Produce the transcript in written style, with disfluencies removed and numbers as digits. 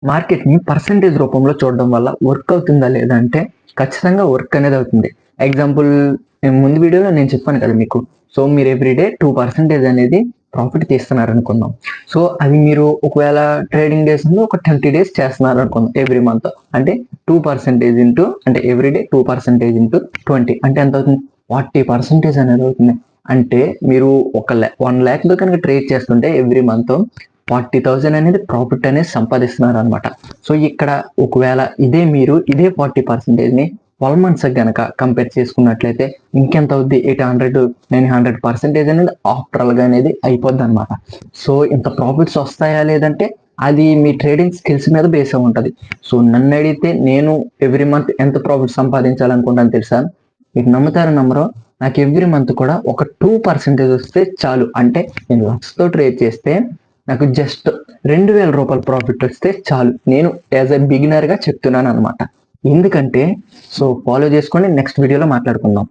మార్కెట్‌ని పర్సెంటేజ్ రూపంలో చూడడం వల్ల వర్క్ అవుతుందా లేదా అంటే ఖచ్చితంగా వర్క్ అనేది అవుతుంది. ఎగ్జాంపుల్ నేను ముందు వీడియోలో నేను చెప్పాను కదా మీకు. సో, మీరు ఎవ్రీ డే 2% అనేది ప్రాఫిట్ తీస్తున్నారనుకుందాం. సో, అది మీరు ఒకవేళ ట్రేడింగ్ డేస్‌లో ఒక 30 డేస్ చేస్తున్నారనుకుందాం ఎవ్రీ మంత్. అంటే 2% ఇంటూ అంటే ఎవ్రీ డే 2% ఇంటూ 20 అంటే ఎంత అవుతుంది? 40% అనేది అవుతుంది. అంటే మీరు 1,00,000తో కనుక ట్రేడ్ చేస్తుంటే ఎవ్రీ మంత్ 40,000 అనేది ప్రాఫిట్ అనేది సంపాదిస్తున్నారనమాట. సో, ఇక్కడ ఒకవేళ ఇదే 40%ని 12 మంత్స్ గనక కంపేర్ చేసుకున్నట్లయితే ఇంకెంత అవుద్ది? 800, 900% అనేది ఆఫ్టరల్‌గా అనేది అయిపోద్దనమాట. సో, ఇంత ప్రాఫిట్స్ వస్తాయా? లేదంటే అది మీ ట్రేడింగ్ స్కిల్స్ మీద బేస్ అయి ఉంటది. సో, నన్నడిగితే నేను ఎవ్రీ మంత్ ఎంత ప్రాఫిట్ సంపాదించాలనుకుంటానో తెలుసా? మీకు నమ్ముతారో నమ్మరో నాకు ఎవ్రీ మంత్ కూడా ఒక 2% వస్తే చాలు. అంటే నేను లక్షతో ట్రేడ్ చేస్తే నాకు జస్ట్ రూ. 2,000 ప్రాఫిట్ వస్తే చాలు. నేను యాజ్ ఎ బిగినర్‌గా చెప్తున్నాననమాట. ఎందుకంటే సో, ఫాలో చేసుకోండి. నెక్స్ట్ వీడియోలో మాట్లాడుకుందాం.